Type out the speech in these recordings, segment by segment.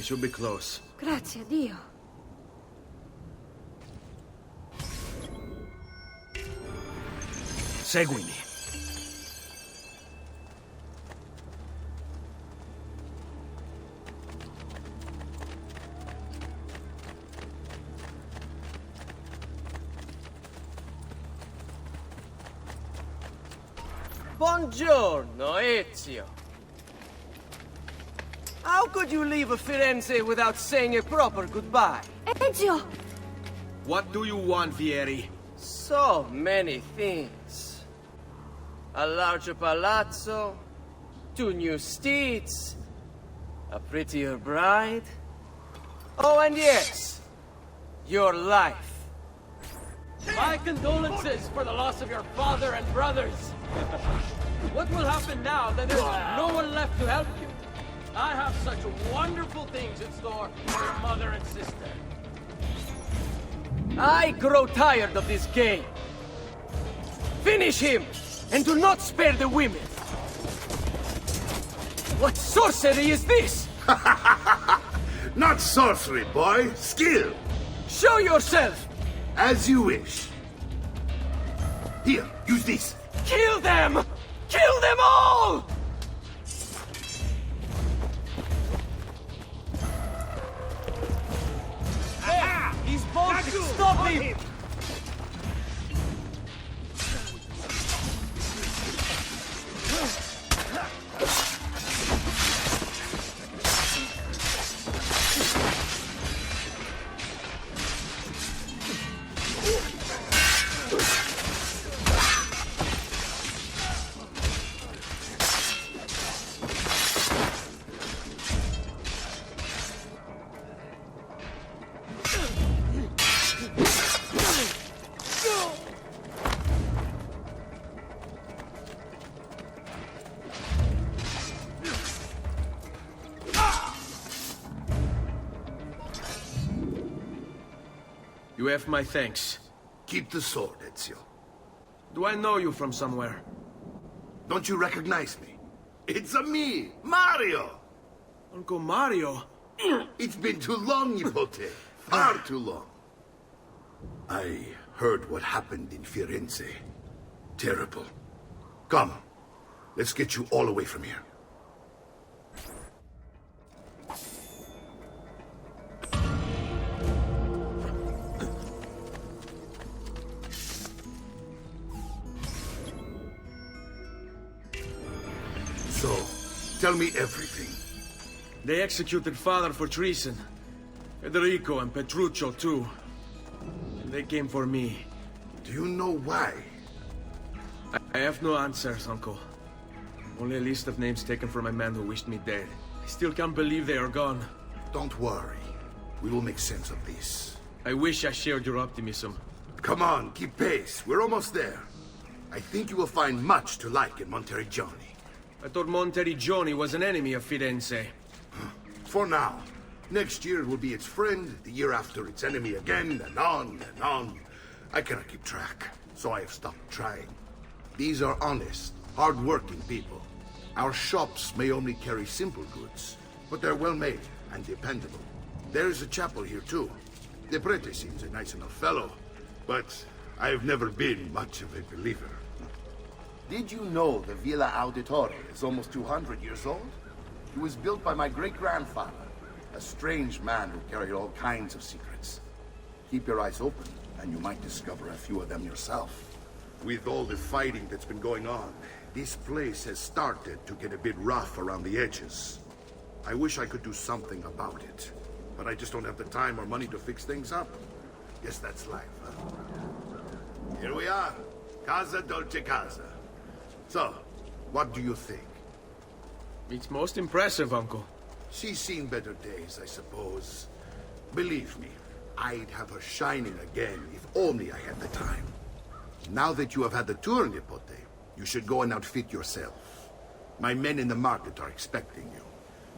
We should be close. Grazie a Dio. Seguimi. Buongiorno, Ezio. How could you leave Firenze without saying a proper goodbye? Ezio! What do you want, Vieri? So many things. A larger palazzo, 2 new steeds, a prettier bride. Oh, and yes, your life. My condolences for the loss of your father and brothers. What will happen now that there's no one left to help you? I have such wonderful things in store for your mother and sister. I grow tired of this game. Finish him, and do not spare the women. What sorcery is this? Not sorcery, boy. Skill. Show yourself! As you wish. Here, use this. Kill them! Kill them all! He's bolting! Stop him! You have my thanks. Keep the sword, Ezio. Do I know you from somewhere? Don't you recognize me? It's a me, Mario! Uncle Mario? It's been too long, Nipote. Far too long. I heard what happened in Firenze. Terrible. Come, let's get you all away from here. So, tell me everything. They executed father for treason. Federico and Petruccio, too. And they came for me. Do you know why? I have no answers, Uncle. Only a list of names taken from a man who wished me dead. I still can't believe they are gone. Don't worry. We will make sense of this. I wish I shared your optimism. Come on, keep pace. We're almost there. I think you will find much to like in Monteriggioni. I thought Monteriggioni was an enemy of Firenze. For now. Next year it will be its friend, the year after its enemy again, and on and on. I cannot keep track, so I have stopped trying. These are honest, hard-working people. Our shops may only carry simple goods, but they're well-made and dependable. There is a chapel here, too. The prete seems a nice enough fellow, but I have never been much of a believer. Did you know the Villa Auditore is almost 200 years old? It was built by my great-grandfather, a strange man who carried all kinds of secrets. Keep your eyes open, and you might discover a few of them yourself. With all the fighting that's been going on, this place has started to get a bit rough around the edges. I wish I could do something about it, but I just don't have the time or money to fix things up. Guess that's life, huh? Here we are. Casa Dolce Casa. So, what do you think? It's most impressive, Uncle. She's seen better days, I suppose. Believe me, I'd have her shining again if only I had the time. Now that you have had the tour, Nipote, you should go and outfit yourself. My men in the market are expecting you.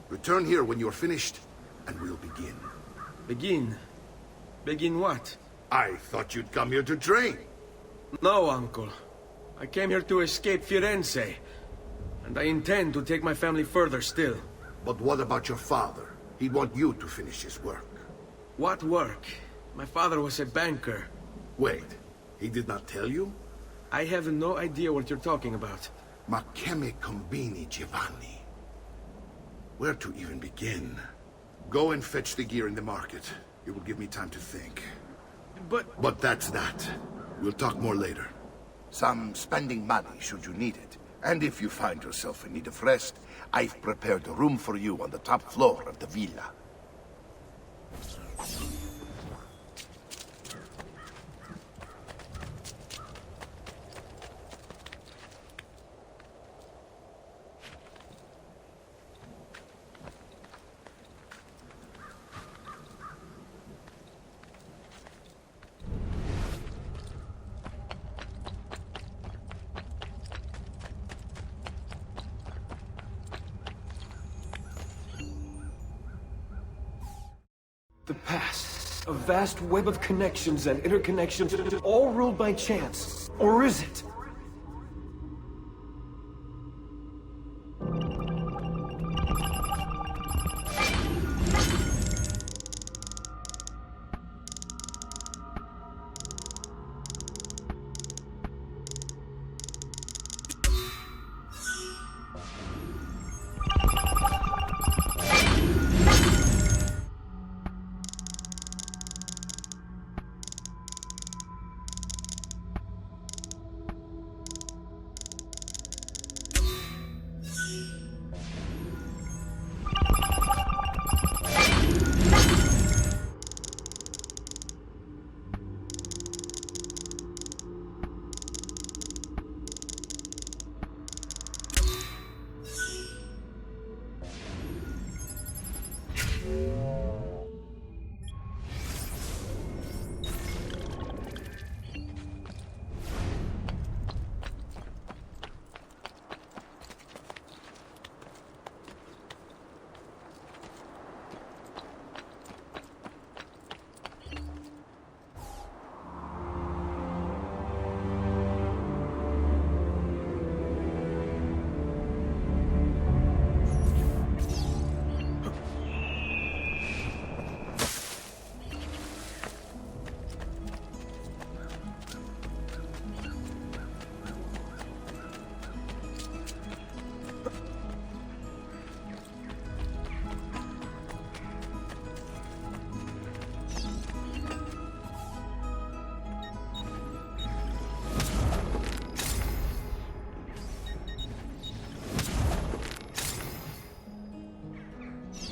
Return here when you're finished, and we'll begin. Begin? Begin what? I thought you'd come here to train. No, Uncle. I came here to escape Firenze. And I intend to take my family further still. But what about your father? He'd want you to finish his work. What work? My father was a banker. Wait, he did not tell you? I have no idea what you're talking about. Ma che me combini, Giovanni? Where to even begin? Go and fetch the gear in the market. It will give me time to think. But that's that. We'll talk more later. Some spending money should you need it. And if you find yourself in need of rest, I've prepared a room for you on the top floor of the villa. The past. A vast web of connections and interconnections, all ruled by chance. Or is it?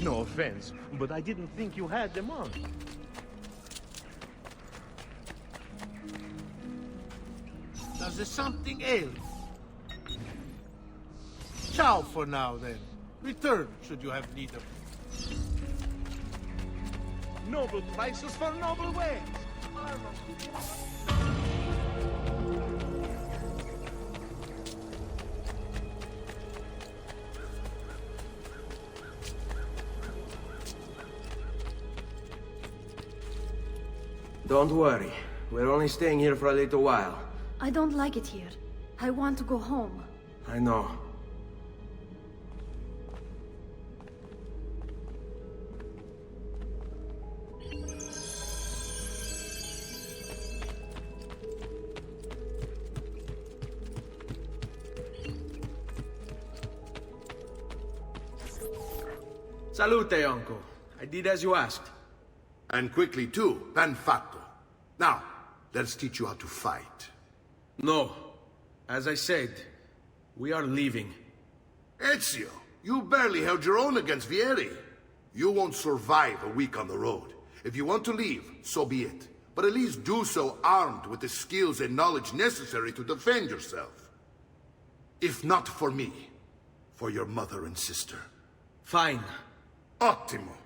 No offense, but I didn't think you had them on. Does there something ail you? Ciao for now, then. Return, should you have need of it. Noble prices for noble ways. Don't worry. We're only staying here for a little while. I don't like it here. I want to go home. I know. Salute, uncle. I did as you asked. And quickly too, ben fatto. Now, let's teach you how to fight. No. As I said, we are leaving. Ezio, you barely held your own against Vieri. You won't survive a week on the road. If you want to leave, so be it. But at least do so armed with the skills and knowledge necessary to defend yourself. If not for me, for your mother and sister. Fine. Ottimo.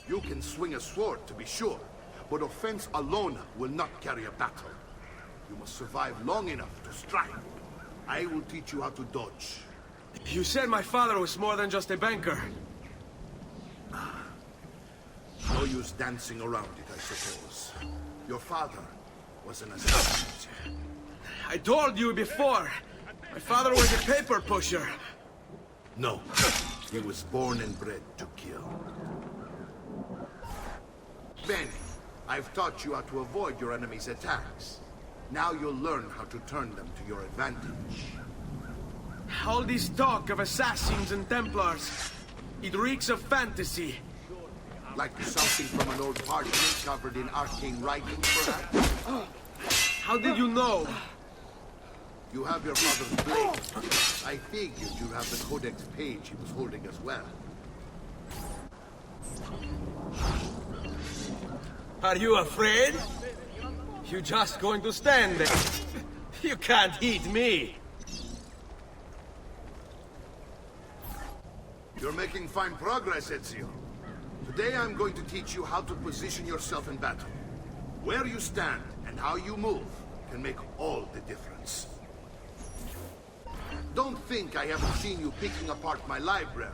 You can swing a sword, to be sure, but offense alone will not carry a battle. You must survive long enough to strike. I will teach you how to dodge. You said my father was more than just a banker. No use dancing around it, I suppose. Your father was an assassin. I told you before. My father was a paper pusher. No. He was born and bred to kill. Benny, I've taught you how to avoid your enemy's attacks. Now you'll learn how to turn them to your advantage. All this talk of assassins and Templars, it reeks of fantasy. Like something from an old parchment covered in arcane writings, perhaps? How did you know? You have your father's blade. I figured you'd have the codex page he was holding as well. Are you afraid? You just going to stand there. You can't hit me. You're making fine progress, Ezio. Today I'm going to teach you how to position yourself in battle. Where you stand and how you move can make all the difference. Don't think I haven't seen you picking apart my library.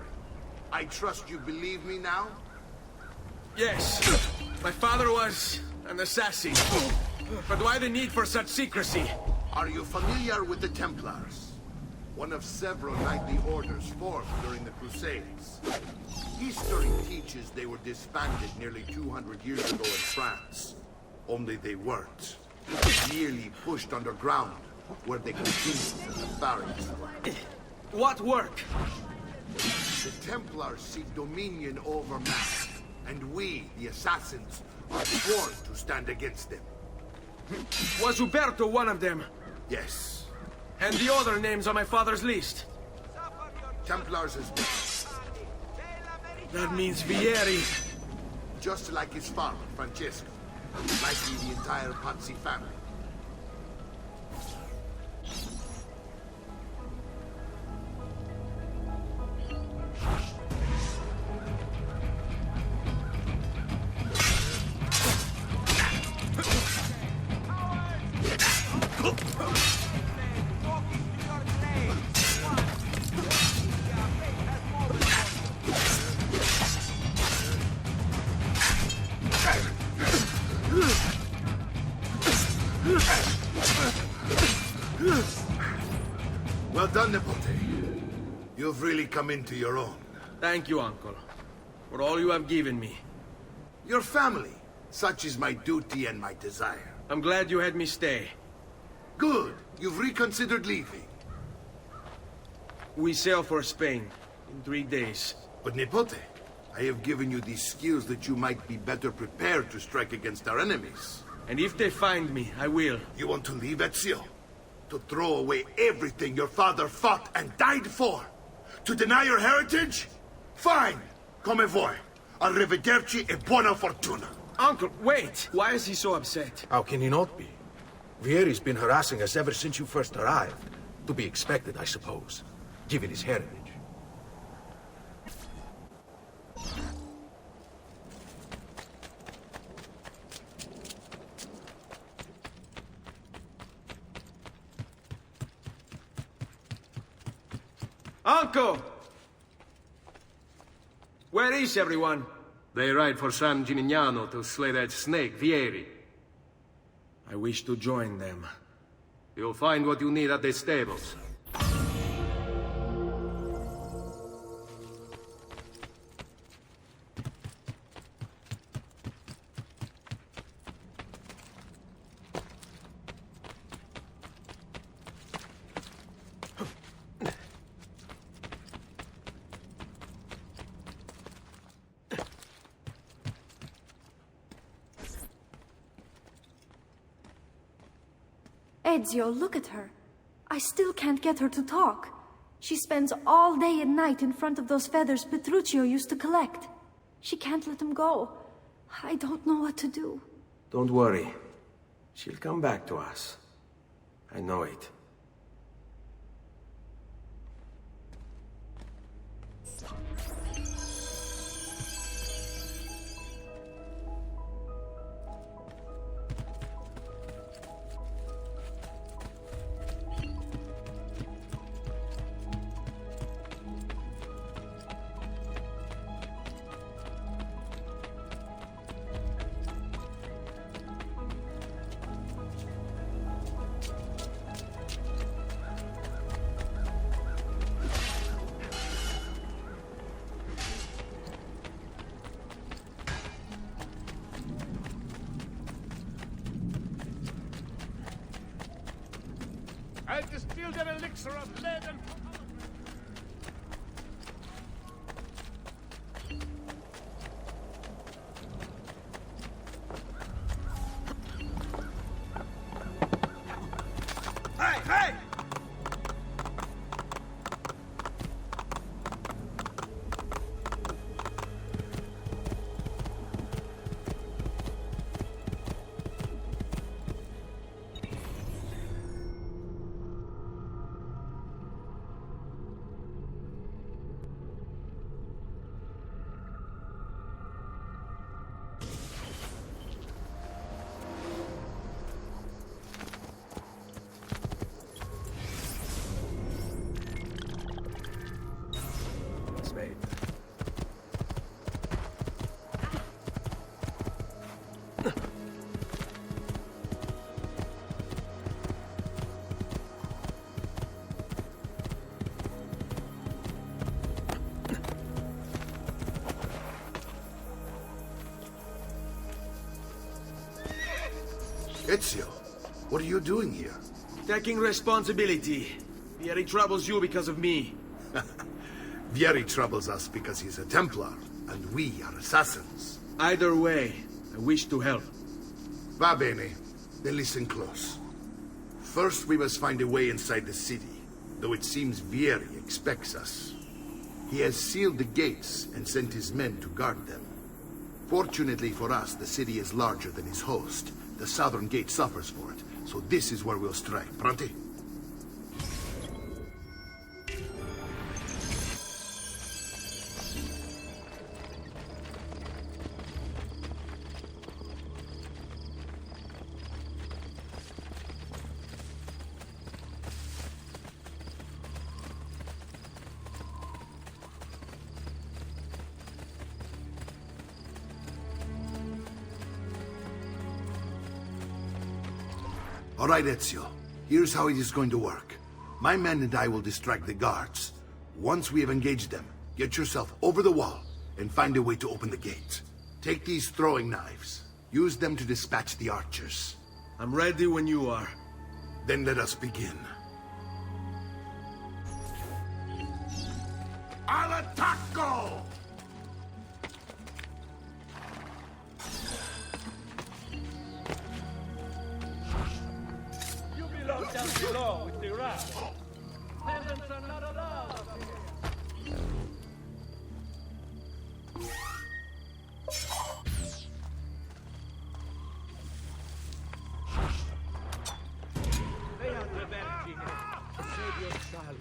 I trust you believe me now? Yes. My father was an assassin. But why the need for such secrecy? Are you familiar with the Templars? One of several knightly orders formed during the Crusades. History teaches they were disbanded nearly 200 years ago in France. Only they weren't. Merely pushed underground, where they continued as nefarious work. What work? The Templars seek dominion over man, and we, the assassins, are sworn to stand against them. Was Uberto one of them? Yes. And the other names on my father's list? Templars as well. That means Vieri. Just like his father, Francesco. Likely the entire Pazzi family. Well done, Nipote. You've really come into your own. Thank you, Uncle, for all you have given me. Your family. Such is my duty and my desire. I'm glad you had me stay. Good. You've reconsidered leaving. We sail for Spain in 3 days. But Nipote, I have given you these skills that you might be better prepared to strike against our enemies. And if they find me, I will. You want to leave Ezio? To throw away everything your father fought and died for? To deny your heritage? Fine! Come voi. Arrivederci e buona fortuna. Uncle, wait! Why is he so upset? How can he not be? Vieri's been harassing us ever since you first arrived. To be expected, I suppose, given his heritage. Uncle! Where is everyone? They ride for San Gimignano to slay that snake, Vieri. I wish to join them. You'll find what you need at the stables. Ezio, look at her. I still can't get her to talk. She spends all day and night in front of those feathers Petruchio used to collect. She can't let them go. I don't know what to do. Don't worry. She'll come back to us. I know it. I'll distill their elixir of lead and... Hey, hey! Spade. Ezio, what are you doing here? Taking responsibility. Vieri troubles you because of me. Vieri troubles us because he's a Templar, and we are assassins. Either way, I wish to help. Va bene. Then listen close. First, we must find a way inside the city, though it seems Vieri expects us. He has sealed the gates and sent his men to guard them. Fortunately for us, the city is larger than his host. The southern gate suffers for it, so this is where we'll strike. Pronti? All right, Ezio. Here's how it is going to work. My men and I will distract the guards. Once we have engaged them, get yourself over the wall and find a way to open the gate. Take these throwing knives. Use them to dispatch the archers. I'm ready when you are. Then let us begin. Al attacco! Down below with the rats. Peasants are not allowed up here. Beata Vergine, save your child.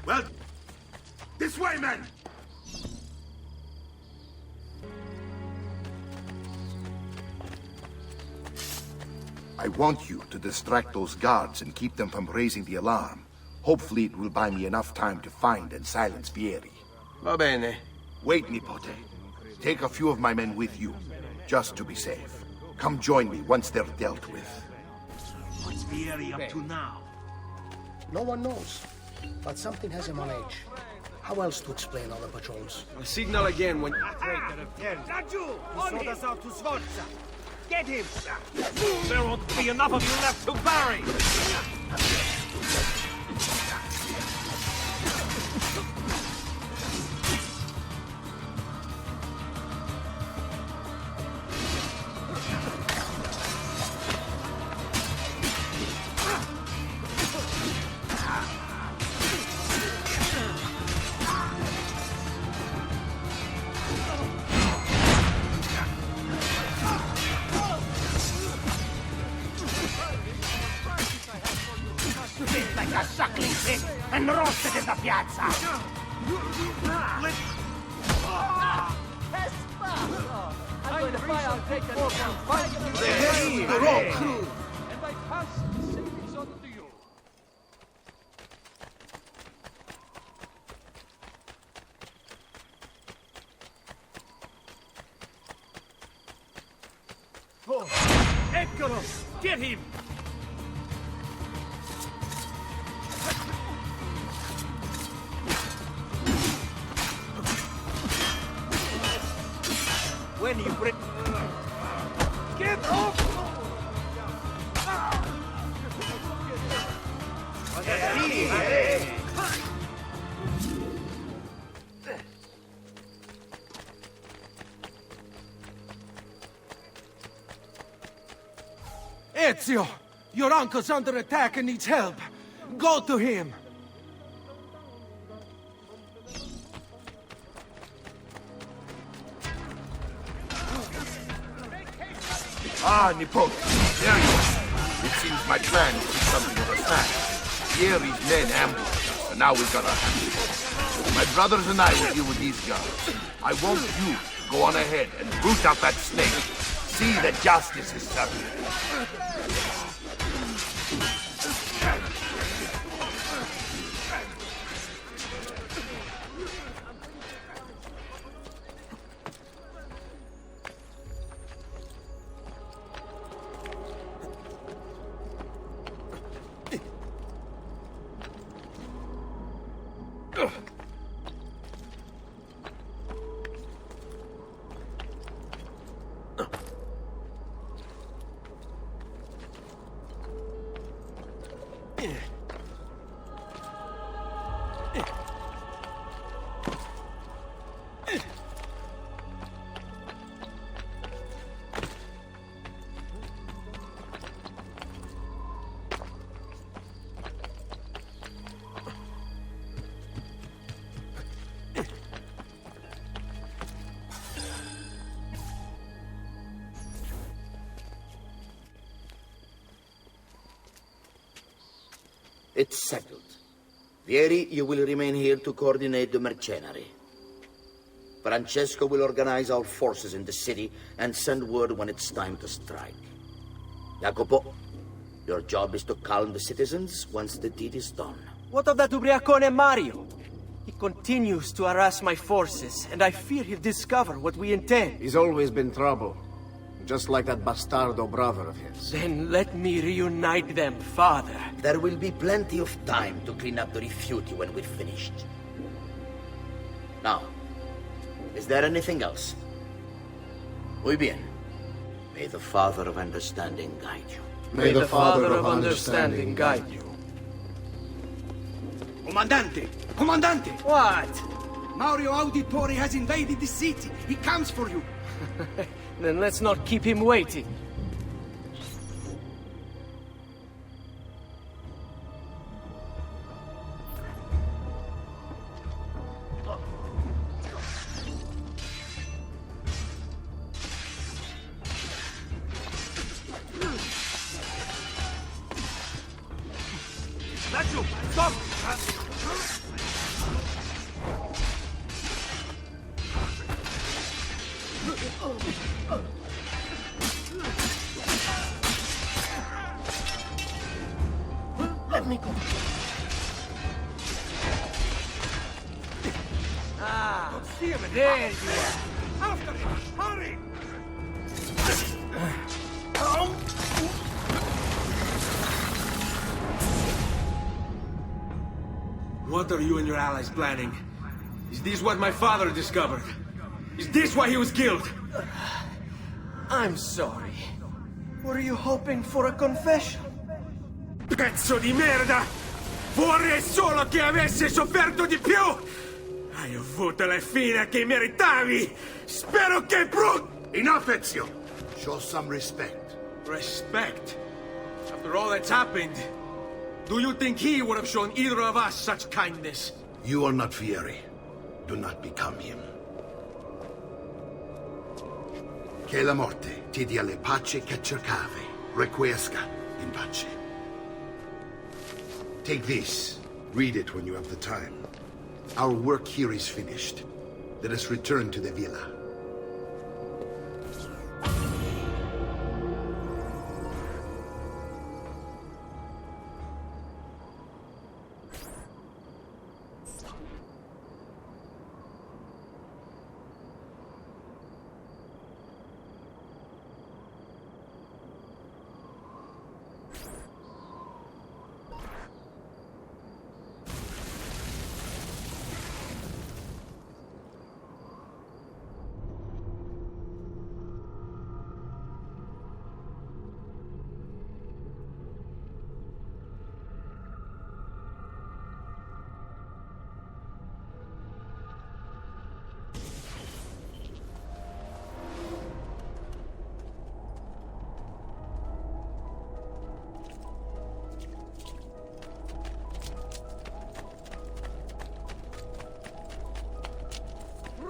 Well, this way, men! I want you to distract those guards and keep them from raising the alarm. Hopefully it will buy me enough time to find and silence Vieri. Va bene. Wait, Nipote. Take a few of my men with you, just to be safe. Come join me once they're dealt with. What's Vieri up to now? No one knows, but something has him on edge. How else to explain all the patrols? I'll signal again when... Raju! On him! Us out to Sforza! Get him! There won't be enough of you left to bury! like a suckling pig and roasted in the piazza. I'm going to buy out take an order and fight you. The rope. And I pass the savings on to you. Eccolo! Get him! When you break... Get off! Ezio! Your uncle's under attack and needs help. Go to him! Ah, Nipote. There you are. It seems my plan is something of a snack. Vieri's men ambushed us, and now we've got our hands full. My brothers and I will deal with these guys. I want you to go on ahead and root out that snake. See that justice is served. It's settled. Vieri, you will remain here to coordinate the mercenary. Francesco will organize our forces in the city and send word when it's time to strike. Jacopo, your job is to calm the citizens once the deed is done. What of that ubriacone Mario? He continues to harass my forces, and I fear he'll discover what we intend. He's always been trouble. Just like that bastardo brother of his. Then let me reunite them, father. There will be plenty of time to clean up the rifiuti when we're finished. Now, is there anything else? Muy bien. May the Father of Understanding guide you. May the Father of Understanding guide you. Comandante! Comandante! What? Mario Auditore has invaded the city. He comes for you. Then let's not keep him waiting. Nacho, stop! Let me go. Ah, there you are. After him! Hurry! What are you and your allies planning? Is this what my father discovered? Is this why he was killed? I'm sorry. Were you hoping for a confession? Pezzo di merda! Vorrei solo che avessi sofferto di più! Hai avuto la fine che meritavi! Spero che Enough, Ezio! Show some respect. Respect? After all that's happened, do you think he would have shown either of us such kindness? You are not Vieri. Do not become him. Che la morte ti dia le pace che cercavi. Requiesca in pace. Take this. Read it when you have the time. Our work here is finished. Let us return to the villa.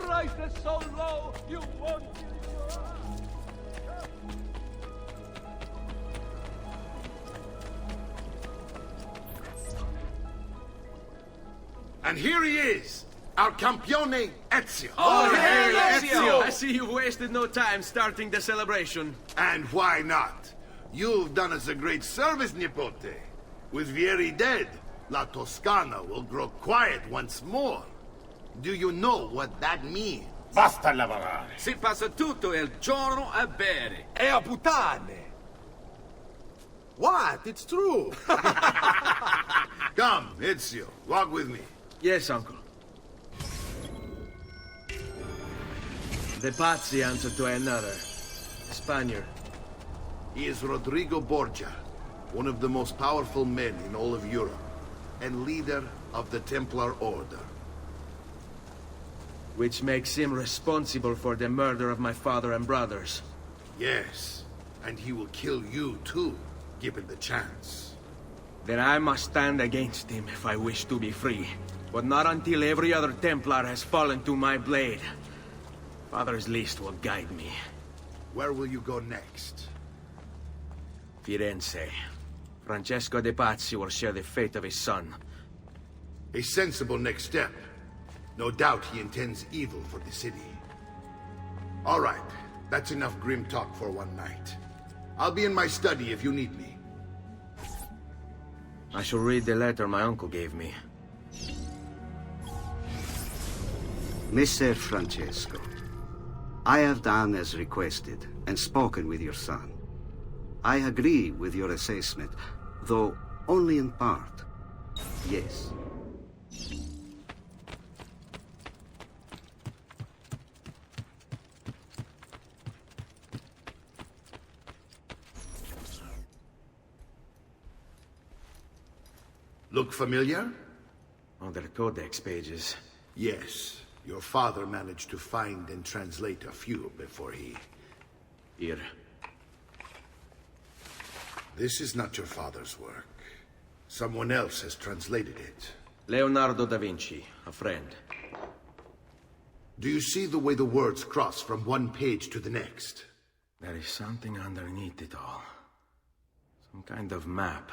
Price is so low, you won't believe your eyes. And here he is, our campione Ezio. Oh, hey, Ezio! I see you've wasted no time starting the celebration. And why not? You've done us a great service, Nipote. With Vieri dead, La Toscana will grow quiet once more. Do you know what that means? Basta lavorare. Si passa tutto il giorno a bere. E a puttane! What? It's true! Come, Ezio, walk with me. Yes, uncle. The Pazzi answer to another. Spaniard. He is Rodrigo Borgia, one of the most powerful men in all of Europe, and leader of the Templar Order. Which makes him responsible for the murder of my father and brothers. Yes, and he will kill you too, given the chance. Then I must stand against him if I wish to be free. But not until every other Templar has fallen to my blade. Father's list will guide me. Where will you go next? Firenze. Francesco de Pazzi will share the fate of his son. A sensible next step. No doubt he intends evil for the city. All right, that's enough grim talk for one night. I'll be in my study if you need me. I shall read the letter my uncle gave me. Messer Francesco, I have done as requested and spoken with your son. I agree with your assessment, though only in part. Yes. Look familiar? Other codex pages. Yes. Your father managed to find and translate a few before he... Here. This is not your father's work. Someone else has translated it. Leonardo da Vinci, a friend. Do you see the way the words cross from one page to the next? There is something underneath it all. Some kind of map.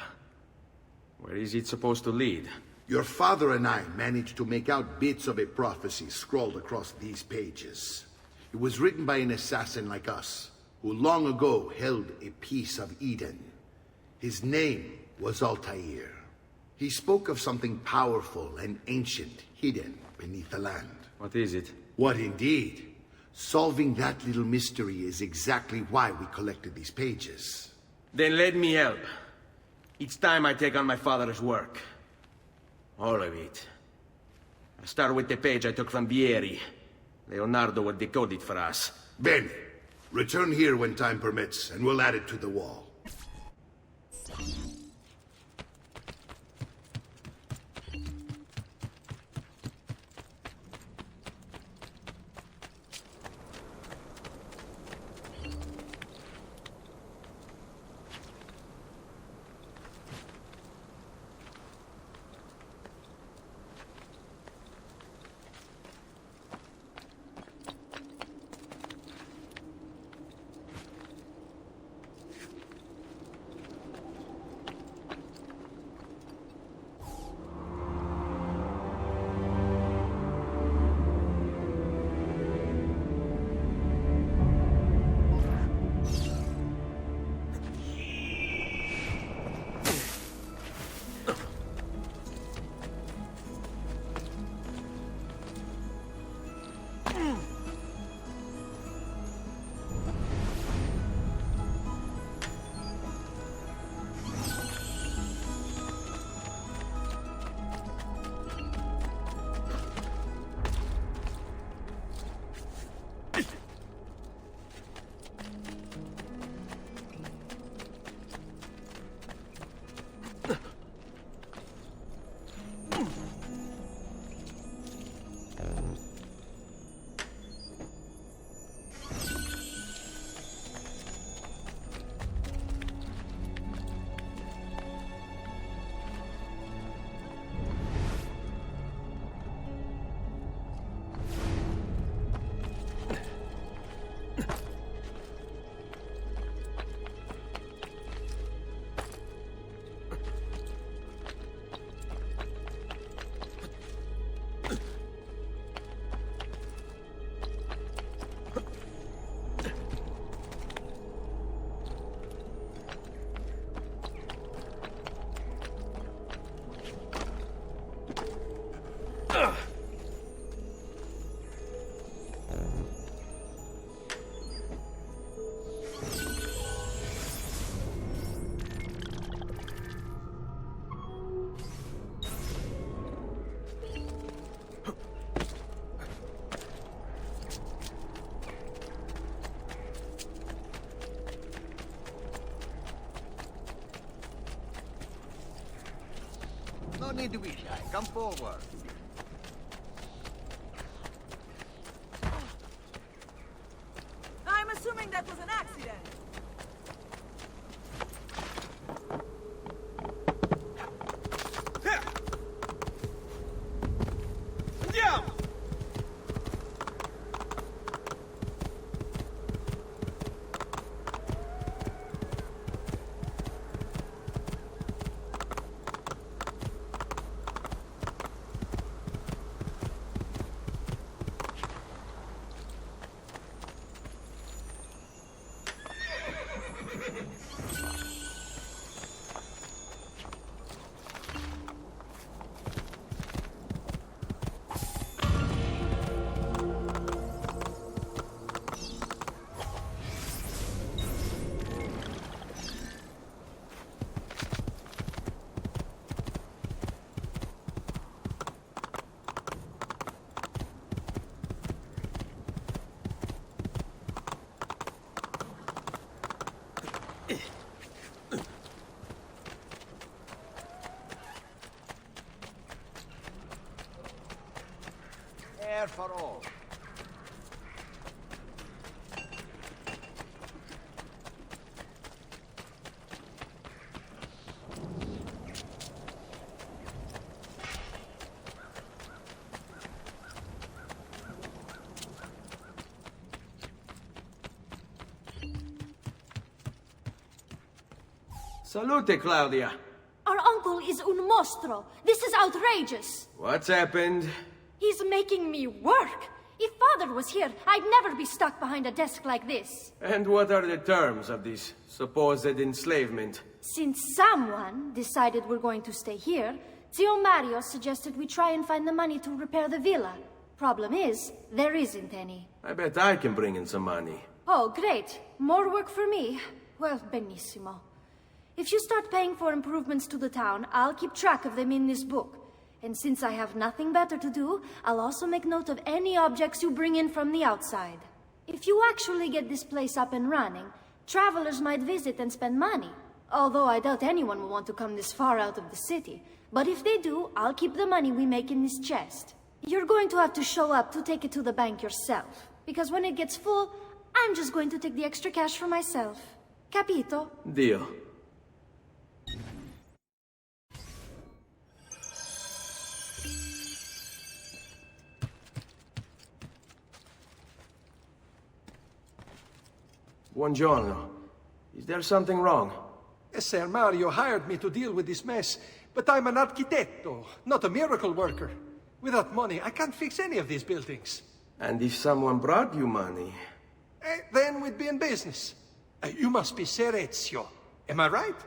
Where is it supposed to lead? Your father and I managed to make out bits of a prophecy scrawled across these pages. It was written by an assassin like us, who long ago held a piece of Eden. His name was Altair. He spoke of something powerful and ancient hidden beneath the land. What is it? What indeed? Solving that little mystery is exactly why we collected these pages. Then let me help. It's time I take on my father's work. All of it. I'll start with the page I took from Vieri. Leonardo will decode it for us. Bene. Return here when time permits, and we'll add it to the wall. need to be shy. Come forward. I'm assuming that was an accident. Andiamo! Air for all. Salute, Claudia. Our uncle is un mostro. This is outrageous. What's happened? He's making me work. If Father was here, I'd never be stuck behind a desk like this. And what are the terms of this supposed enslavement? Since someone decided we're going to stay here, Zio Mario suggested we try and find the money to repair the villa. Problem is, there isn't any. I bet I can bring in some money. Oh, great. More work for me. Well, benissimo. If you start paying for improvements to the town, I'll keep track of them in this book. And since I have nothing better to do, I'll also make note of any objects you bring in from the outside. If you actually get this place up and running, travelers might visit and spend money. Although I doubt anyone will want to come this far out of the city. But if they do, I'll keep the money we make in this chest. You're going to have to show up to take it to the bank yourself. Because when it gets full, I'm just going to take the extra cash for myself. Capito? Deal. Buongiorno. Is there something wrong? Ser Mario hired me to deal with this mess, but I'm an architetto, not a miracle worker. Without money, I can't fix any of these buildings. And if someone brought you money? Then we'd be in business. You must be Serezio. Am I right?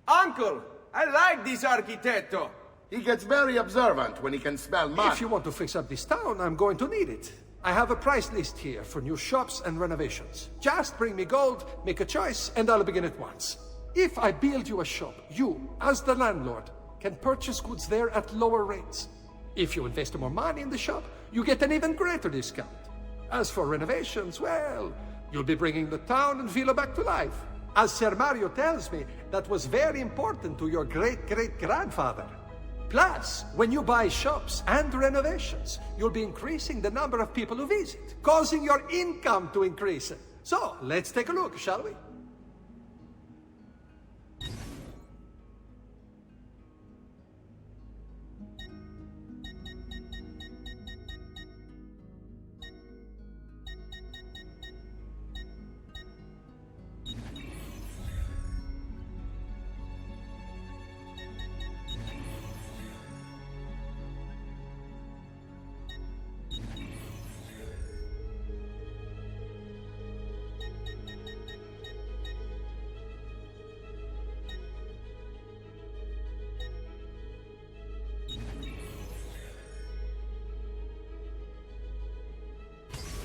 Uncle! I like this architetto! He gets very observant when he can smell mud. If you want to fix up this town, I'm going to need it. I have a price list here for new shops and renovations. Just bring me gold, make a choice, and I'll begin at once. If I build you a shop, you, as the landlord, can purchase goods there at lower rates. If you invest more money in the shop, you get an even greater discount. As for renovations, well, you'll be bringing the town and villa back to life. As Ser Mario tells me, that was very important to your great-great-grandfather. Plus, when you buy shops and renovations, you'll be increasing the number of people who visit, causing your income to increase. So, let's take a look, shall we?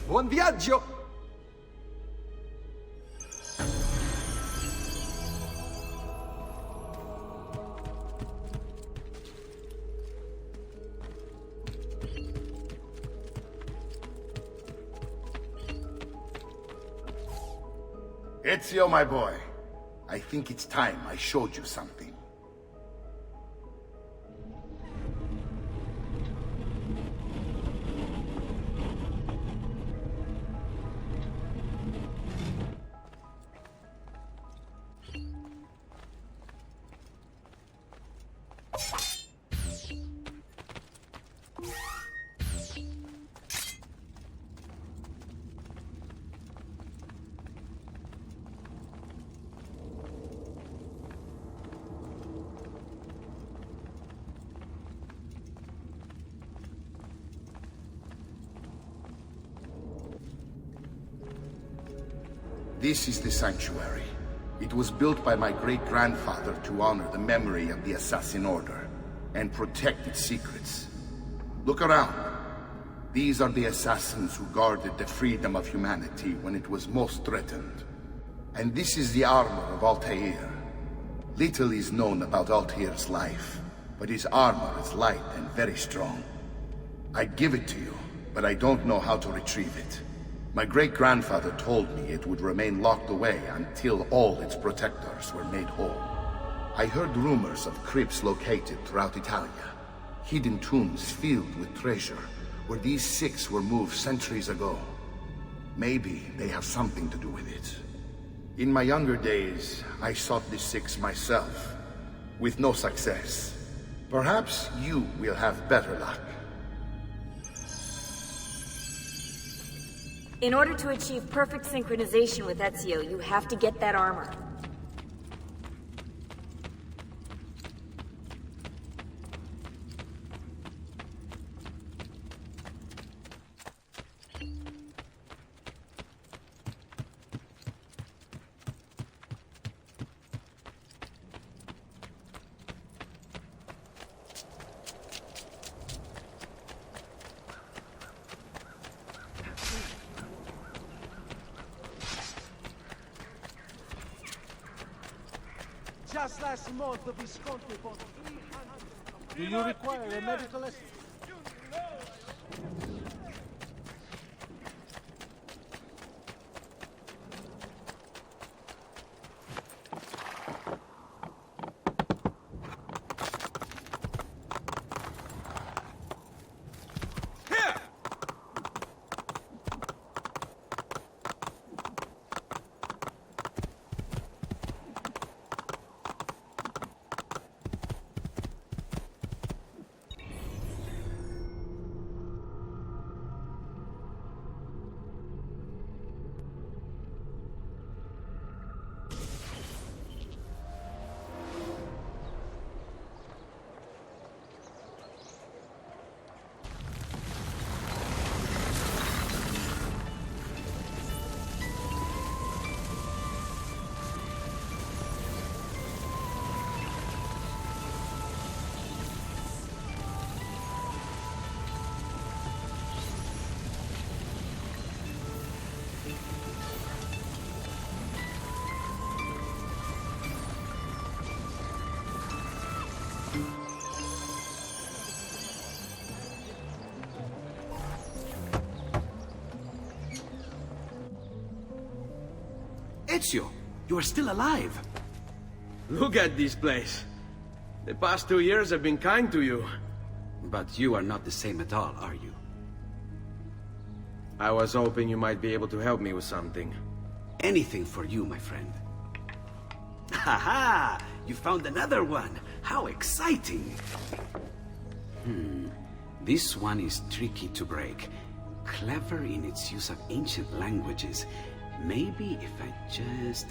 Buon viaggio! Ezio, my boy. I think it's time I showed you something. This is the sanctuary. It was built by my great-grandfather to honor the memory of the Assassin Order and protect its secrets. Look around. These are the assassins who guarded the freedom of humanity when it was most threatened. And this is the armor of Altair. Little is known about Altair's life, but his armor is light and very strong. I'd give it to you, but I don't know how to retrieve it. My great-grandfather told me it would remain locked away until all its protectors were made whole. I heard rumors of crypts located throughout Italia, hidden tombs filled with treasure, where these six were moved centuries ago. Maybe they have something to do with it. In my younger days, I sought the six myself, with no success. Perhaps you will have better luck. In order to achieve perfect synchronization with Ezio, you have to get that armor. Just last month, the Visconti bought 300. Do you require a medical assistant? Ezio, you are still alive. Look at this place. The past 2 years have been kind to you. But you are not the same at all, are you? I was hoping you might be able to help me with something. Anything for you, my friend. Ha-ha! You found another one! How exciting! This one is tricky to break. Clever in its use of ancient languages. Maybe if I just...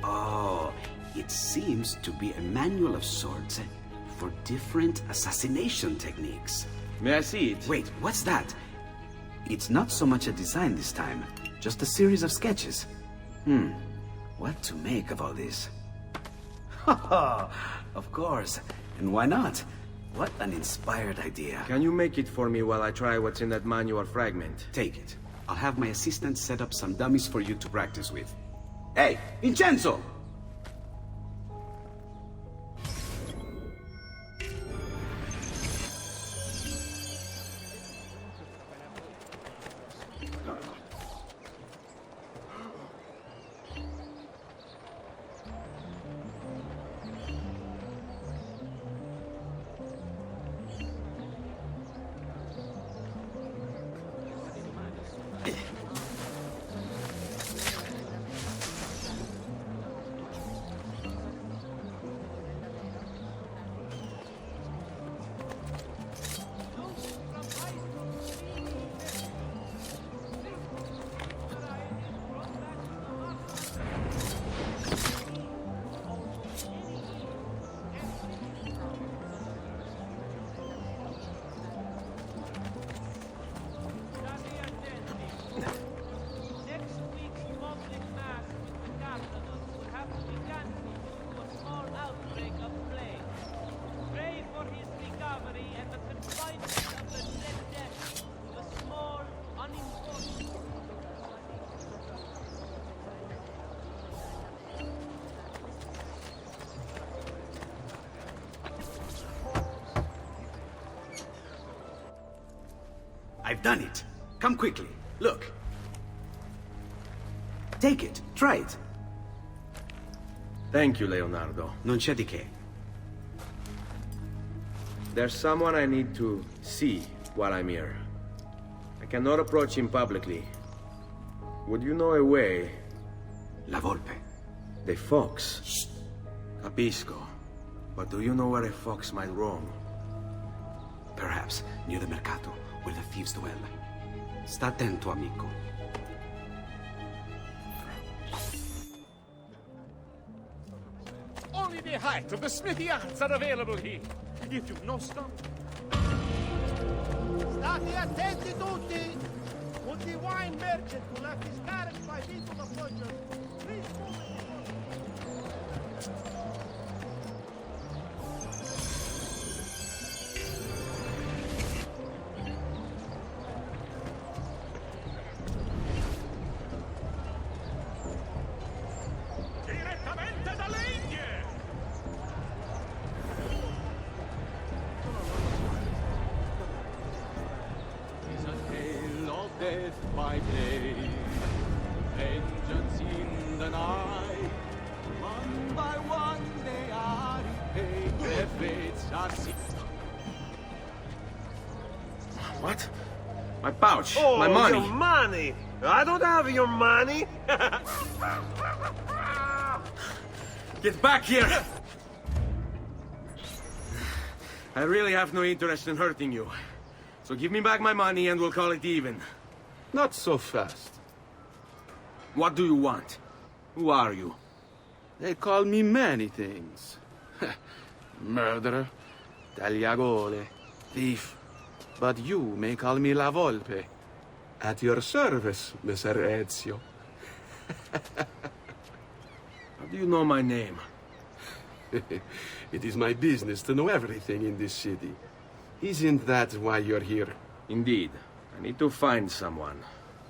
Oh, it seems to be a manual of sorts for different assassination techniques. May I see it? Wait, what's that? It's not so much a design this time, just a series of sketches. What to make of all this? Of course, and why not? What an inspired idea. Can you make it for me while I try what's in that manual fragment? Take it. I'll have my assistant set up some dummies for you to practice with. Hey, Vincenzo! I've done it. Come quickly. Look. Take it. Try it. Thank you, Leonardo. Non c'è di che. There's someone I need to see while I'm here. I cannot approach him publicly. Would you know a way? La volpe. The fox. Shh. Capisco. But do you know where a fox might roam? Perhaps near the mercato, where the thieves dwell. Sta attento, amico. Only the height of the smithy arts are available here. If you've no stone. State attenti tutti! The wine merchant who left his carriage by Vito the Butcher. Please move it. Direttamente da Legne! Is a tale of death by day, vengeance in the night. One by one they are repaid, their fates are sealed. What? My pouch! Oh, my money! Your money! I don't have your money! Get back here! I really have no interest in hurting you. So give me back my money and we'll call it even. Not so fast. What do you want? Who are you? They call me many things. Murderer, tagliagole, thief. But you may call me La Volpe. At your service, Messer Ezio. How do you know my name? It is my business to know everything in this city. Isn't that why you're here? Indeed. I need to find someone.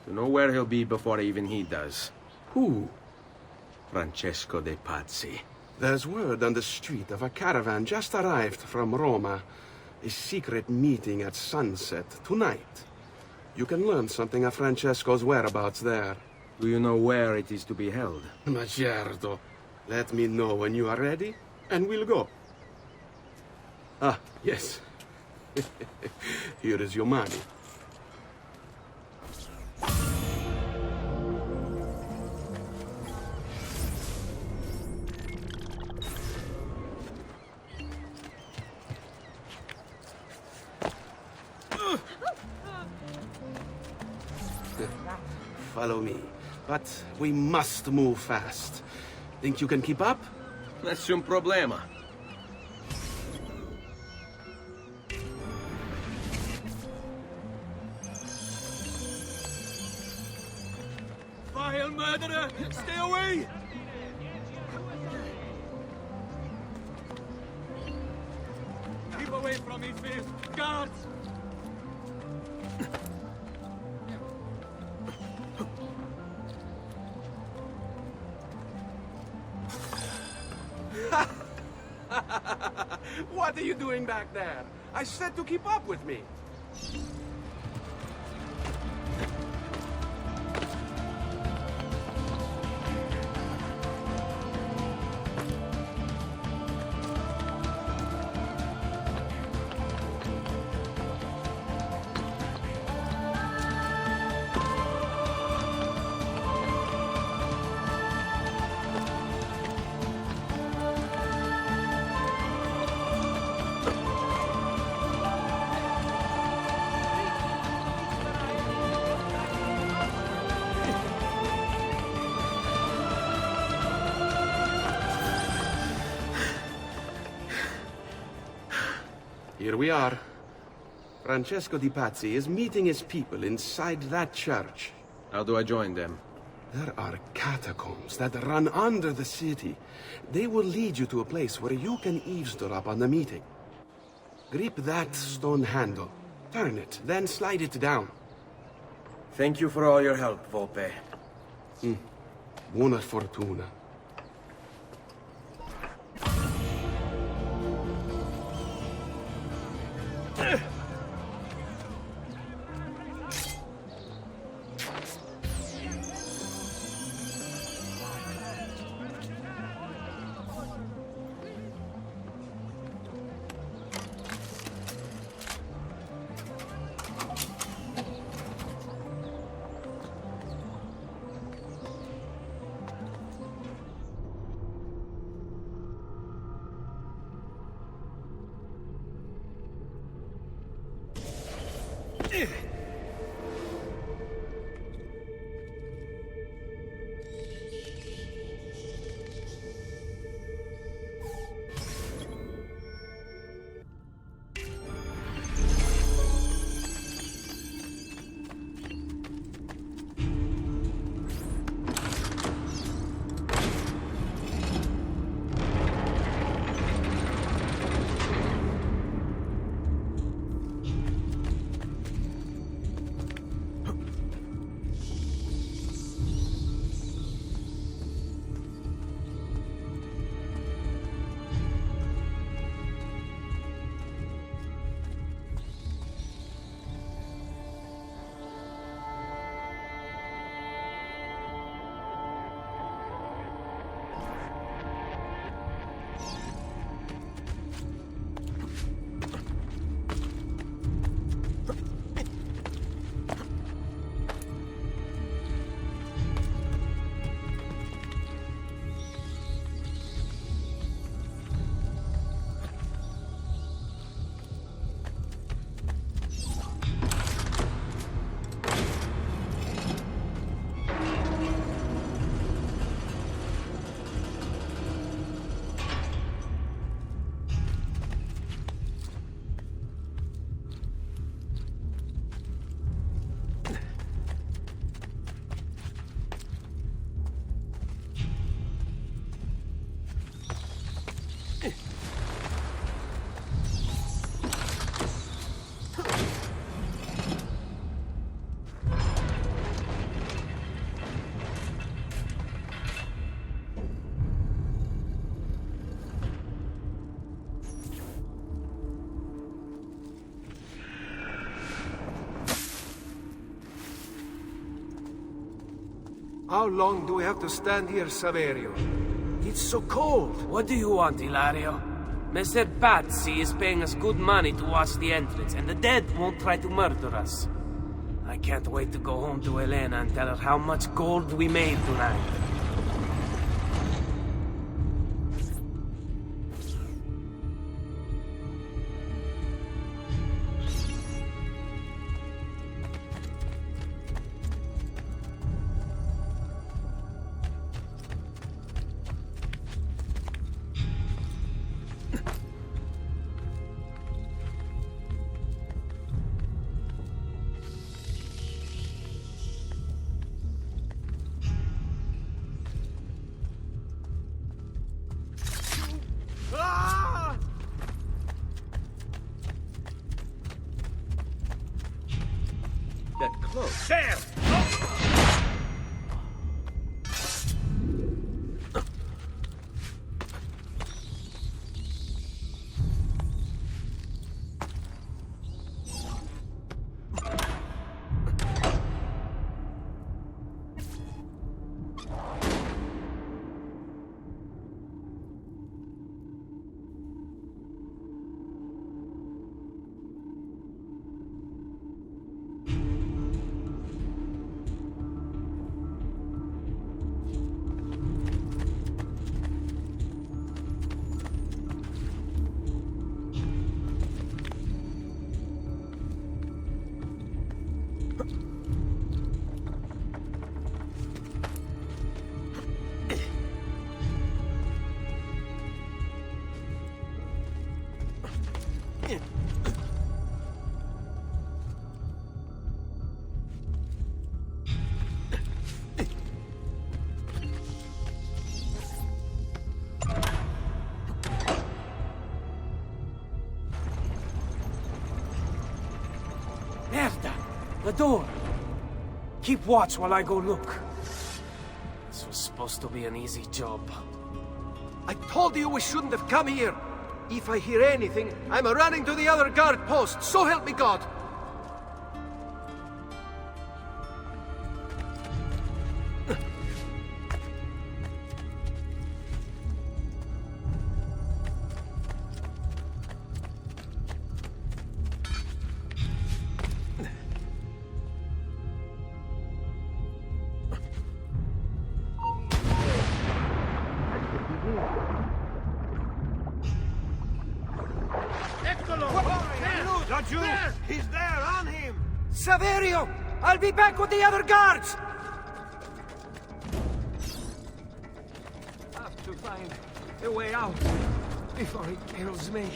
To know where he'll be before even he does. Who? Francesco de Pazzi. There's word on the street of a caravan just arrived from Roma. A secret meeting at sunset tonight. You can learn something of Francesco's whereabouts there. Do you know where it is to be held? Ma certo. Let me know when you are ready, and we'll go. Ah, yes. Here is your money. Follow me. But we must move fast. Think you can keep up? Nessun problema. Vile murderer! Stay away! Keep away from me, fierce guards! What are you doing back there? I said to keep up with me. Here we are. Francesco di Pazzi is meeting his people inside that church. How do I join them? There are catacombs that run under the city. They will lead you to a place where you can eavesdrop on the meeting. Grip that stone handle. Turn it, then slide it down. Thank you for all your help, Volpe. Buona fortuna. How long do we have to stand here, Saverio? It's so cold. What do you want, Hilario? Mr. Pazzi is paying us good money to watch the entrance, and the dead won't try to murder us. I can't wait to go home to Elena and tell her how much gold we made tonight. That close. There! Merda! The door! Keep watch while I go look. This was supposed to be an easy job. I told you we shouldn't have come here. If I hear anything, I'm running to the other guard post. So help me God. Eccolo! There! He's there, on him! Saverio! I'll be back with the other guards! I have to find a way out before he kills me.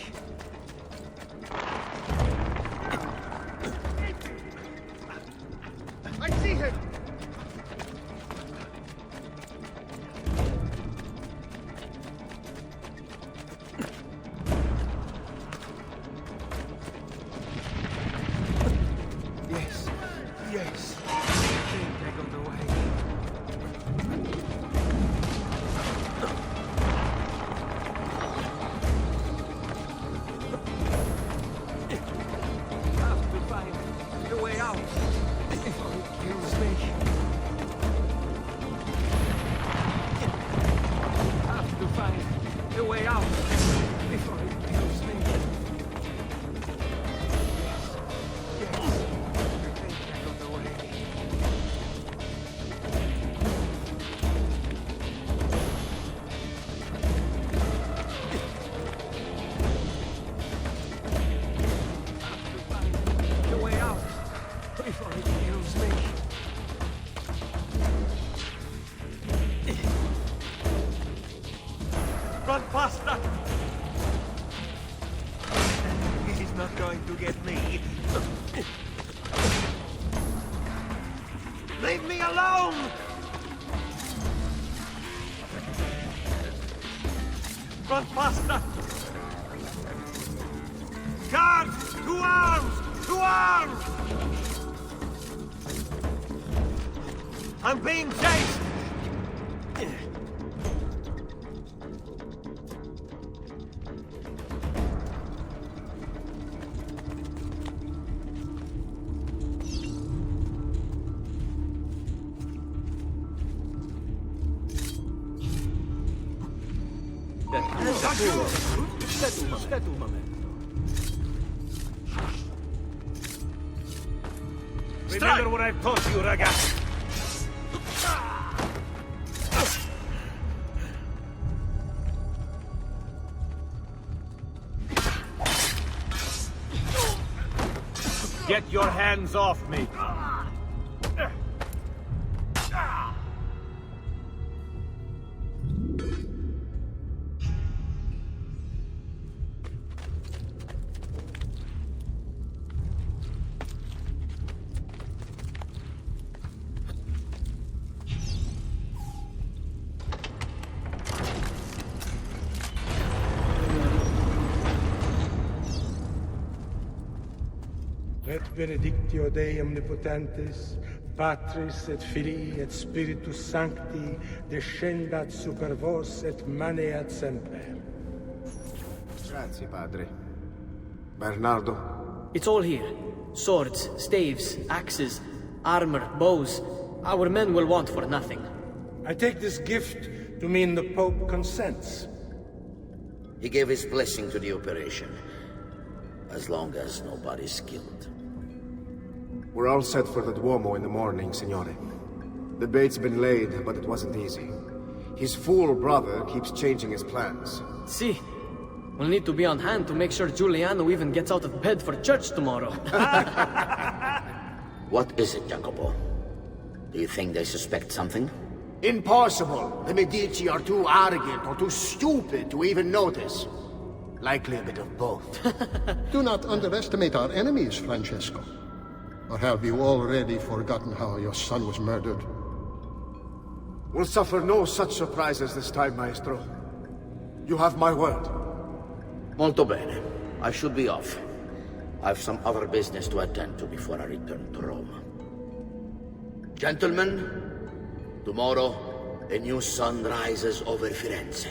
I see him! Yes, yes. I think I got away. I have to find a way out before he kills me. I have to find a way out before he kills me. Run faster! He's not going to get me. Leave me alone! Run faster! Guards! To arms! To arms! I'm being chased! Remember what I've taught you, ragazzi. Get your hands off me. Et benedictio Dei omnipotentes, Patris et Filii et Spiritus Sancti, descendat super vos et maneat semper. Grazie, Padre. Bernardo? It's all here. Swords, staves, axes, armor, bows. Our men will want for nothing. I take this gift to mean the Pope consents. He gave his blessing to the operation, as long as nobody's killed. We're all set for the Duomo in the morning, Signore. The bait's been laid, but it wasn't easy. His fool brother keeps changing his plans. See, we'll need to be on hand to make sure Giuliano even gets out of bed for church tomorrow. What is it, Jacopo? Do you think they suspect something? Impossible! The Medici are too arrogant or too stupid to even notice. Likely a bit of both. Do not underestimate our enemies, Francesco. Or have you already forgotten how your son was murdered? We'll suffer no such surprises this time, Maestro. You have my word. Molto bene. I should be off. I've some other business to attend to before I return to Rome. Gentlemen, tomorrow a new sun rises over Firenze.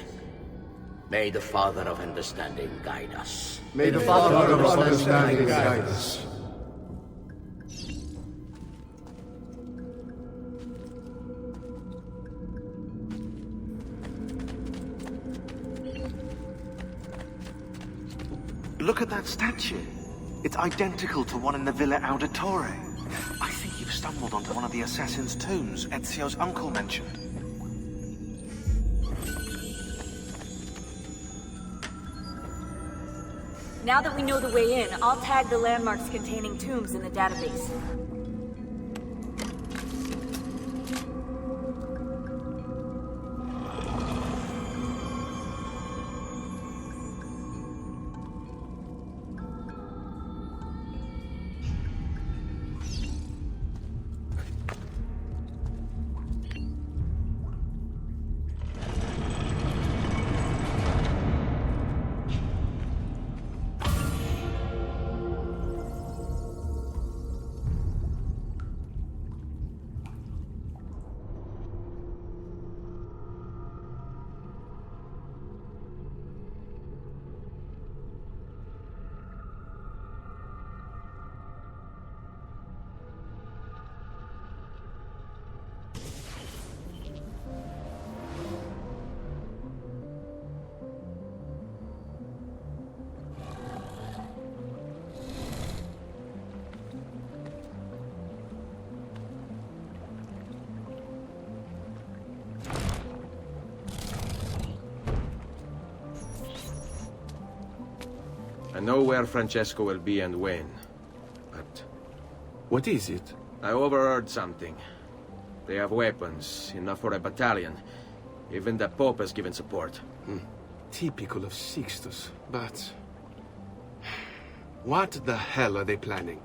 May the Father of Understanding guide us. May the Father of Understanding guide us. Look at that statue. It's identical to one in the Villa Auditore. I think you've stumbled onto one of the assassin's tombs Ezio's uncle mentioned. Now that we know the way in, I'll tag the landmarks containing tombs in the database. I know where Francesco will be and when, but... What is it? I overheard something. They have weapons, enough for a battalion. Even the Pope has given support. Typical of Sixtus, but... What the hell are they planning?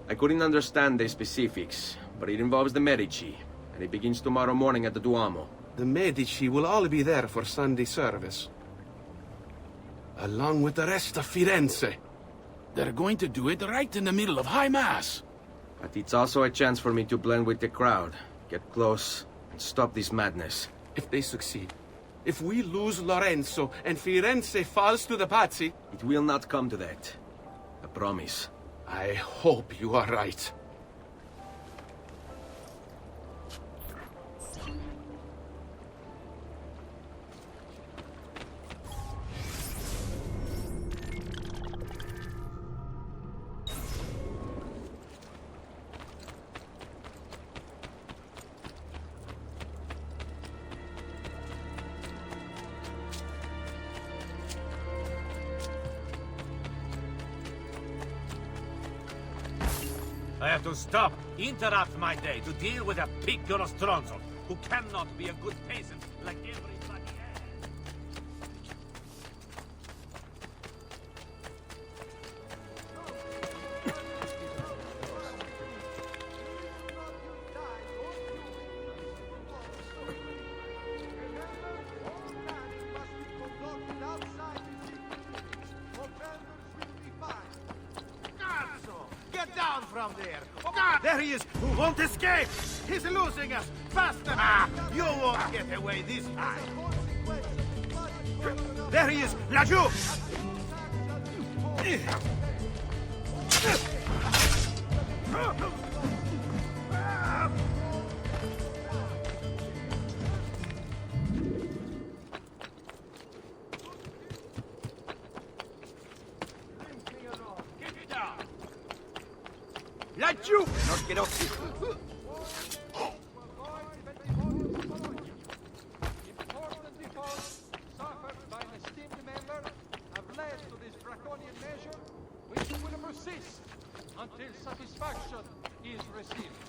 I couldn't understand the specifics, but it involves the Medici, and it begins tomorrow morning at the Duomo. The Medici will all be there for Sunday service. Along with the rest of Firenze. They're going to do it right in the middle of High Mass. But it's also a chance for me to blend with the crowd, get close, and stop this madness. If they succeed, if we lose Lorenzo and Firenze falls to the Pazzi... It will not come to that. I promise. I hope you are right. I have to stop, interrupt my day to deal with a piccolo stronzo who cannot be a good peasant like everybody else. Get down from there! There he is! Who won't escape! He's losing us! Faster! Ah, you won't get away this time! There he is! Laggiù! Laggiù! Ginocchi! Suffered by an esteemed member have led to this draconian measure, which will persist until satisfaction is received.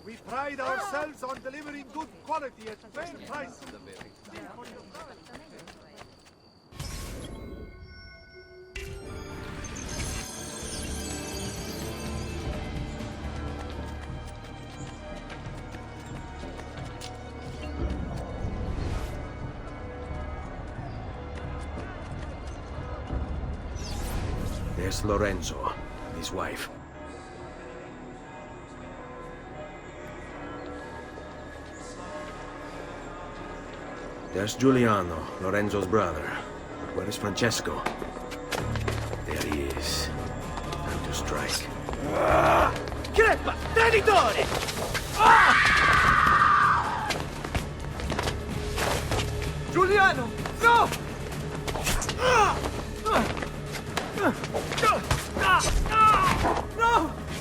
We pride ourselves on delivering good quality at fair prices. There's Lorenzo, and his wife. There's Giuliano, Lorenzo's brother. But where is Francesco? There he is. Time to strike. Crepa! Traditore! Giuliano! No! No!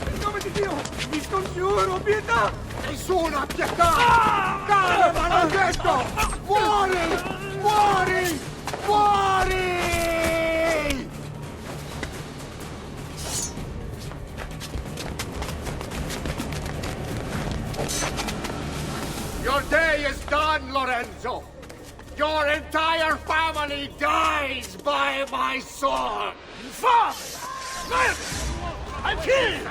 In nome Dio, vi scongiuro, pietà! Nessuna pietà! Caro maledetto! Muori! Muori! Muori! Your day is done, Lorenzo! Your entire family dies by my sword! Father! I'm killed!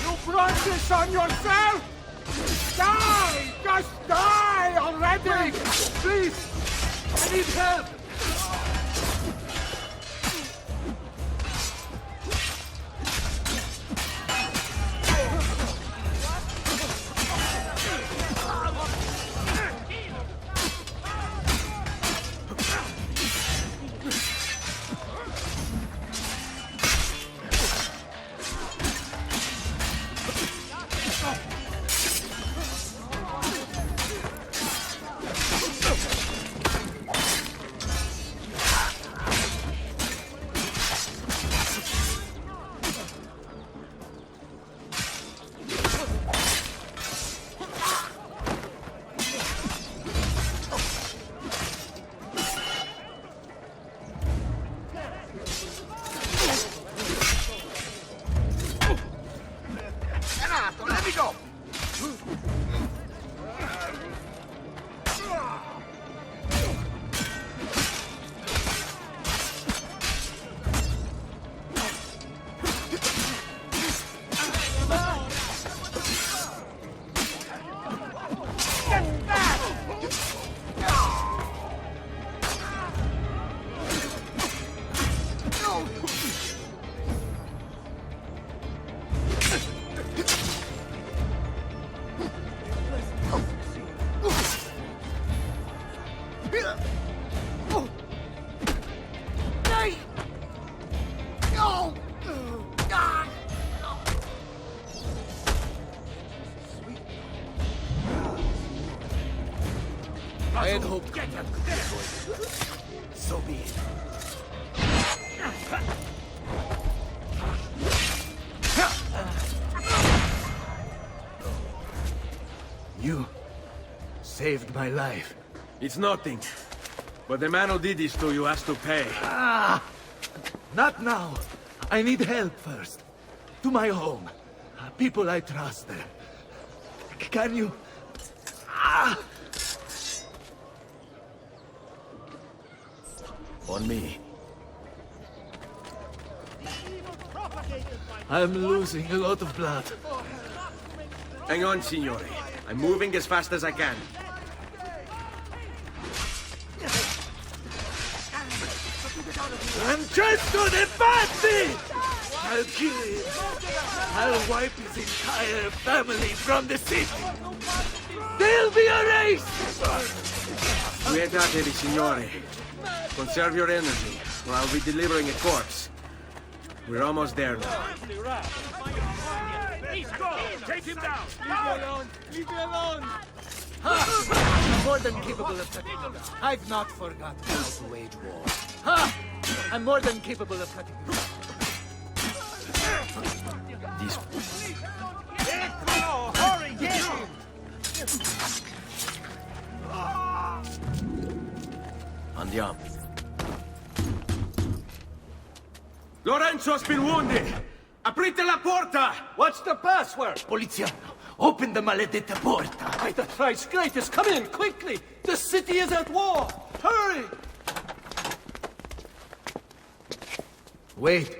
You brought this on yourself? Die! Just die already! Please! I need help! Let me go! I had hoped. So be it. You saved my life. It's nothing. But the man who did this to you has to pay. Not now. I need help first. To my home. People I trust there. Can you... On me. I'm losing a lot of blood. Hang on, signore. I'm moving as fast as I can. Francesco de Pazzi! I'll kill him. I'll wipe his entire family from the city. They'll be erased! Quietate, signore. Conserve your energy, or I'll be delivering a corpse. We're almost there now. Take him down! Leave me alone! Leave me alone! I'm more than capable of cutting him down. I've not forgotten how to wage war. I'm more than capable of cutting him down. These... Hurry, get him! Andiamo. Lorenzo has been wounded! Aprite la porta! What's the password? Poliziano, open the maledetta porta. By the thrice greatest, come in, quickly! The city is at war! Hurry! Wait.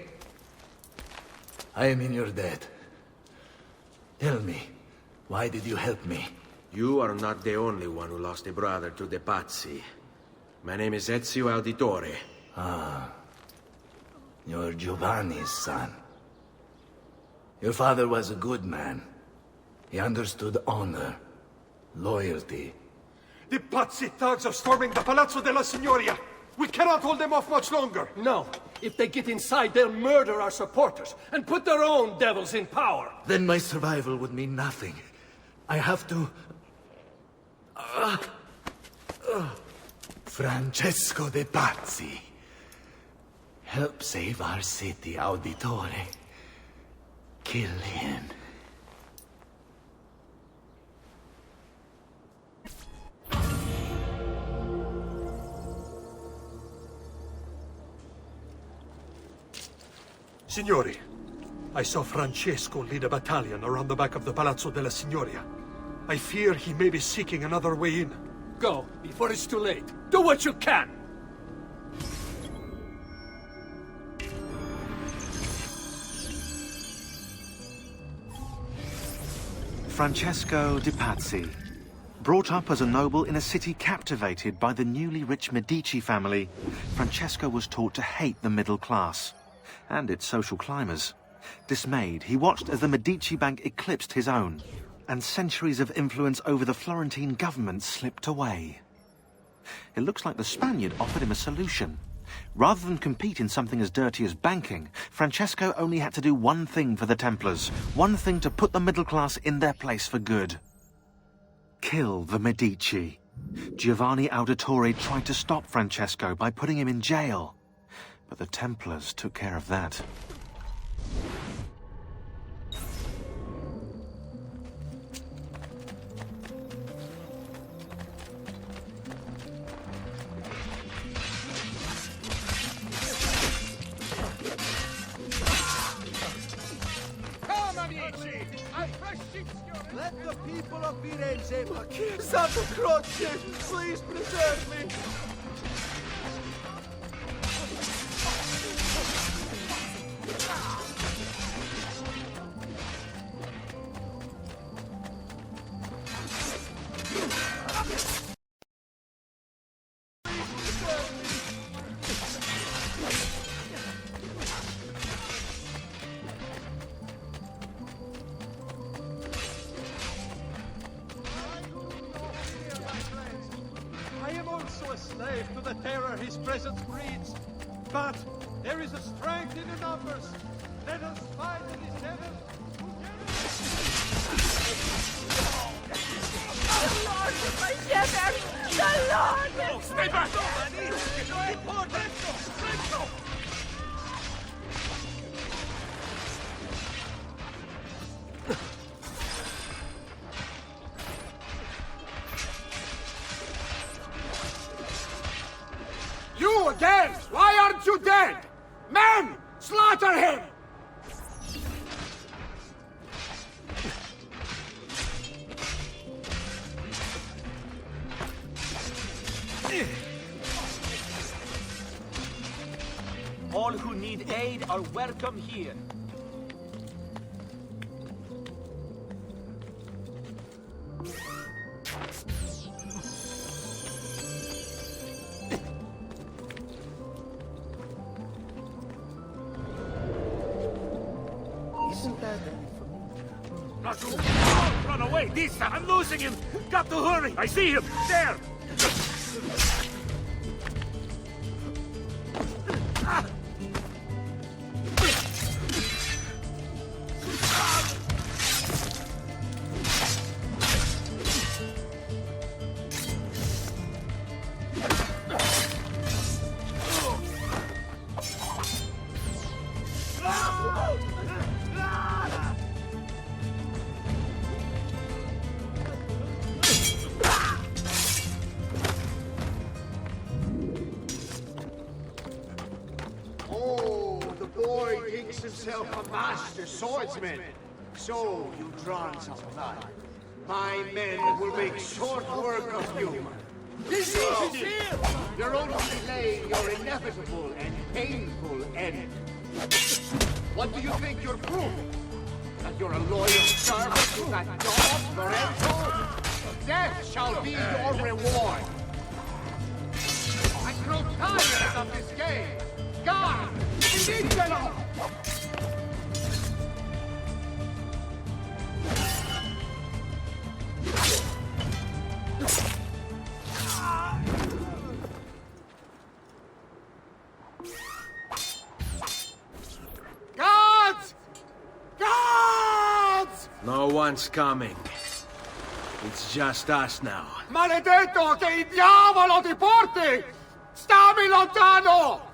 I am in your debt. Tell me, why did you help me? You are not the only one who lost a brother to the Pazzi. My name is Ezio Auditore. You're Giovanni's son. Your father was a good man. He understood honor, loyalty. The Pazzi thugs are storming the Palazzo della Signoria. We cannot hold them off much longer. No. If they get inside, they'll murder our supporters and put their own devils in power. Then my survival would mean nothing. I have to... Francesco de Pazzi. Help save our city, Auditore. Kill him. Signori, I saw Francesco lead a battalion around the back of the Palazzo della Signoria. I fear he may be seeking another way in. Go, before it's too late. Do what you can! Francesco de Pazzi. Brought up as a noble in a city captivated by the newly rich Medici family, Francesco was taught to hate the middle class and its social climbers. Dismayed, he watched as the Medici bank eclipsed his own, and centuries of influence over the Florentine government slipped away. It looks like the Spaniard offered him a solution. Rather than compete in something as dirty as banking, Francesco only had to do one thing for the Templars, one thing to put the middle class in their place for good. Kill the Medici. Giovanni Auditore tried to stop Francesco by putting him in jail, but the Templars took care of that. Let the people of Firenze, Santo Croce, please preserve me. I am also a slave to the terror his presence breeds. But there is a strength in the numbers. Let us fight in his heaven. The Lord is my shepherd! The Lord is... Stay back! It's important! You again! Why aren't you dead? Men! Slaughter him! All who need aid are welcome here. Isn't that Not too. Oh, run away, Disa! I'm losing him! Got to hurry! I see him! There! Himself a master swordsman. So you've drawn some blood. My men will make short work of you. You're only delaying your inevitable and painful end. What do you think you're proving? That you're a loyal servant to that dog, Lorenzo? Death shall be your reward. I grow tired of this game. God, finitelo! Guards! Guards! No one's coming. It's just us now. Maledetto, che il diavolo ti porti! Stammi lontano!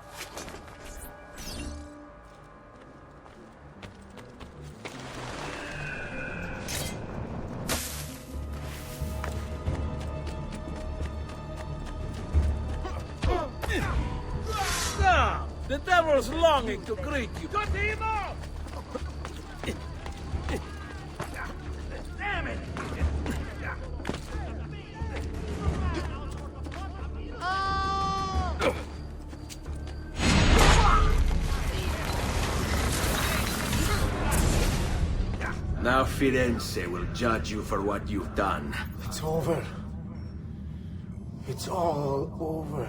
was longing to greet you. Damn it! Now Firenze will judge you for what you've done. It's over. It's all over.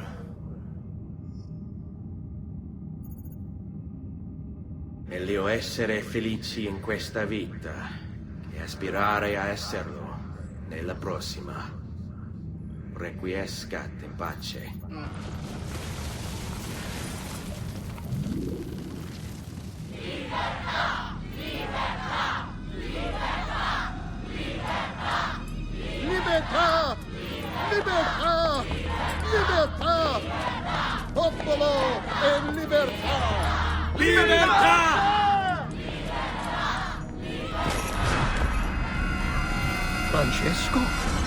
Meglio essere felici in questa vita che aspirare a esserlo nella prossima. Requiescat in pace. Libertà! Libertà! Libertà! Libertà! Libertà! Libertà! Libertà! Popolo e libertà! Libertà! Francesco?